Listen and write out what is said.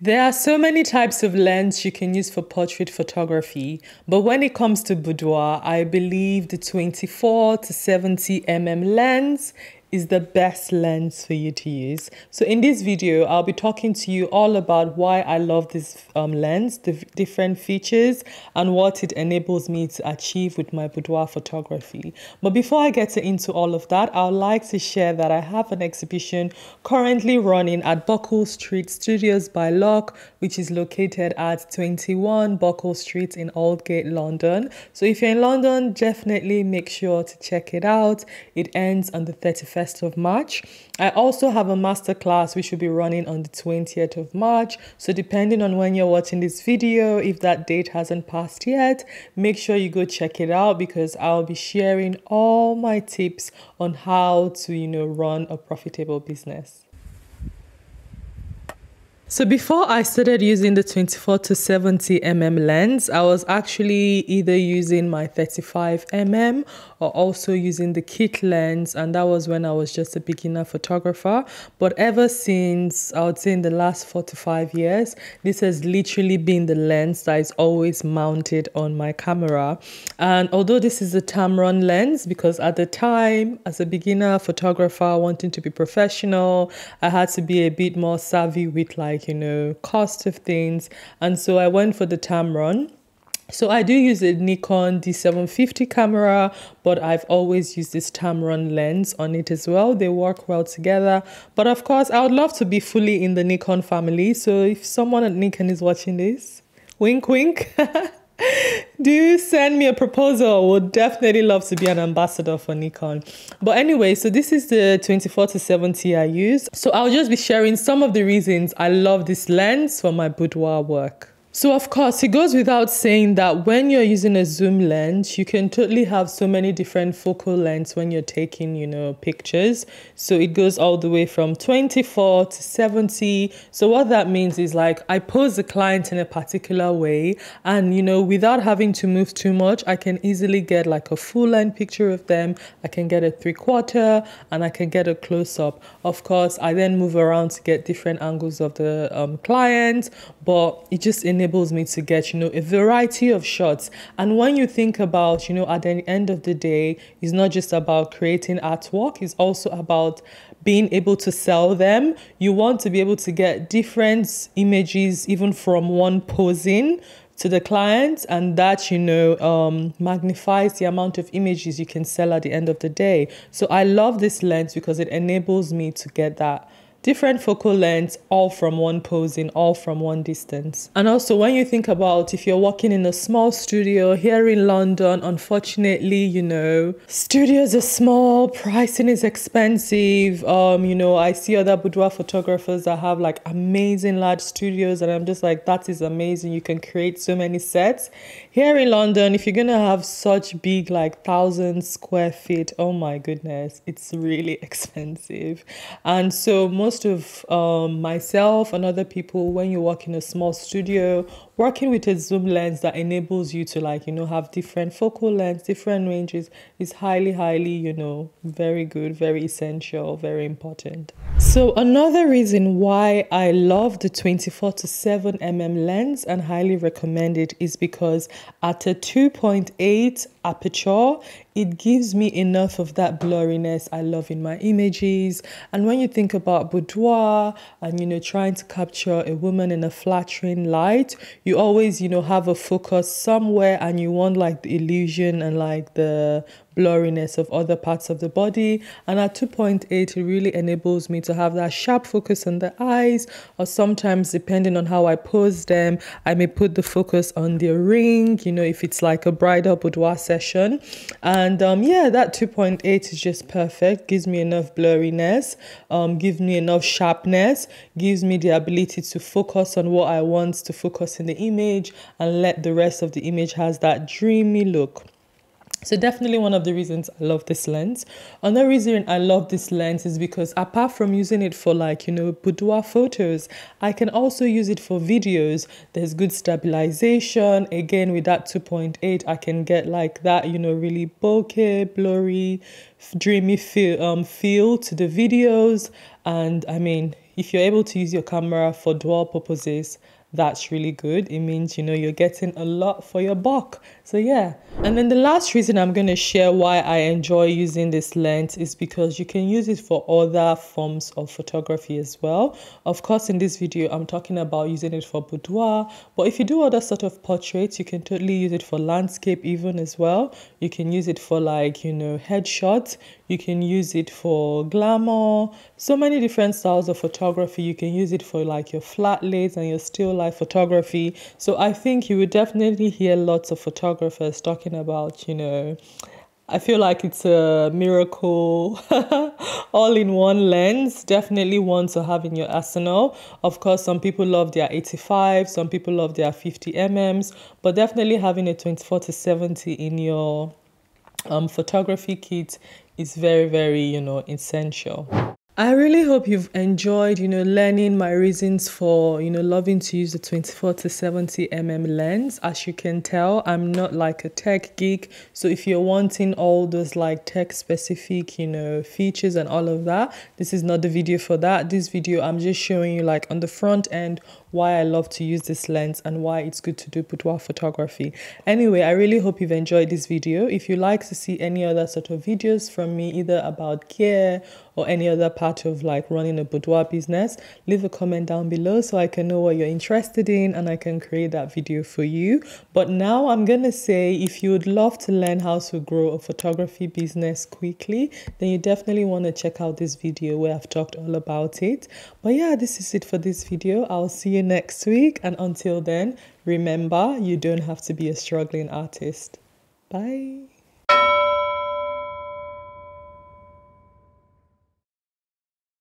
There are so many types of lens you can use for portrait photography, but when it comes to boudoir, I believe the 24 to 70 lens is the best lens for you to use. So in this video, I'll be talking to you all about why I love this lens, the different features, and what it enables me to achieve with my boudoir photography. But before I get into all of that, I'd like to share that I have an exhibition currently running at Bokeh Street Studios by Lock, which is located at 21 Bokeh Street in Aldgate, London. So if you're in London, definitely make sure to check it out. It ends on the 31st of March. I also have a masterclass which will be running on the 20th of March. So depending on when you're watching this video, if that date hasn't passed yet, make sure you go check it out because I'll be sharing all my tips on how to, run a profitable business. So before I started using the 24 to 70 lens, I was actually either using my 35 or also using the kit lens, and that was when I was just a beginner photographer. But ever since, I would say in the last 4 to 5 years, this has literally been the lens that is always mounted on my camera. And although this is a Tamron lens, because at the time, as a beginner photographer wanting to be professional, I had to be a bit more savvy with cost of things, and so I went for the Tamron. So I do use a Nikon D750 camera, but I've always used this Tamron lens on it as well. They work well together. But of course, I would love to be fully in the Nikon family. So if someone at Nikon is watching this, wink, wink, do send me a proposal. Would definitely love to be an ambassador for Nikon. But anyway, so this is the 24 to 70 I use. So I'll just be sharing some of the reasons I love this lens for my boudoir work. So of course, it goes without saying that when you're using a zoom lens, you can totally have so many different focal lengths when you're taking, pictures. So it goes all the way from 24 to 70. So what that means is I pose the client in a particular way and, without having to move too much, I can easily get a full length picture of them. I can get a 3/4 and I can get a close up. Of course, I then move around to get different angles of the client, but it just enables me to get, a variety of shots. And when you think about, at the end of the day, it's not just about creating artwork, it's also about being able to sell them. You want to be able to get different images, even from one posing to the client, and that, magnifies the amount of images you can sell at the end of the day. So I love this lens because it enables me to get that different focal lengths, all from one posing, all from one distance. And also when you think about if you're working in a small studio here in London, unfortunately, studios are small, pricing is expensive. I see other boudoir photographers that have amazing large studios, and I'm just that is amazing. You can create so many sets. Here in London, if you're gonna have such big 1,000 square feet, oh my goodness, it's really expensive. And so most of myself and other people, when you work in a small studio, working with a zoom lens that enables you to have different focal lengths, different ranges is highly, very good, very essential, very important. So another reason why I love the 24 to 7 lens and highly recommend it is because at a 2.8 aperture, it gives me enough of that blurriness I love in my images. And when you think about boudoir and, trying to capture a woman in a flattering light, you always, have a focus somewhere and you want the illusion and the blurriness of other parts of the body. And at 2.8, it really enables me to have that sharp focus on the eyes, or sometimes depending on how I pose them, I may put the focus on the ring, if it's a bridal boudoir session. And that 2.8 is just perfect, gives me enough blurriness, gives me enough sharpness, gives me the ability to focus on what I want to focus in the image and let the rest of the image has that dreamy look. So definitely one of the reasons I love this lens. Another reason I love this lens is because apart from using it for boudoir photos, I can also use it for videos. There's good stabilization. Again, with that 2.8, I can get that, really bokeh, blurry, dreamy feel to the videos. And I mean, if you're able to use your camera for dual purposes, that's really good. It means, you know, you're getting a lot for your buck. So yeah. And then the last reason I'm going to share why I enjoy using this lens is because you can use it for other forms of photography as well. Of course, in this video, I'm talking about using it for boudoir, but if you do other sort of portraits, you can totally use it for landscape even as well. You can use it for, like, you know, headshots. You can use it for glamour. So many different styles of photography. You can use it for, like, your flat lays and your still life photography. So I think you would definitely hear lots of photographers talking about, you know, I feel like it's a miracle all-in-one lens. Definitely one to have in your arsenal. Of course, some people love their 85, some people love their 50 mm's, but definitely having a 24-70 in your photography kit is very, very, you know, essential. I really hope you've enjoyed, you know, learning my reasons for, you know, loving to use the 24-70 lens. As you can tell, I'm not like a tech geek. So if you're wanting all those like tech specific, you know, features and all of that, this is not the video for that. This video, I'm just showing you, like, on the front end, why I love to use this lens and why it's good to do boudoir photography. Anyway, I really hope you've enjoyed this video. If you like to see any other sort of videos from me, either about care or any other part of like running a boudoir business, leave a comment down below so I can know what you're interested in and I can create that video for you. But now I'm gonna say, if you would love to learn how to grow a photography business quickly, then you definitely want to check out this video where I've talked all about it. But yeah, this is it for this video. I'll see you next week, and until then, remember, you don't have to be a struggling artist. Bye.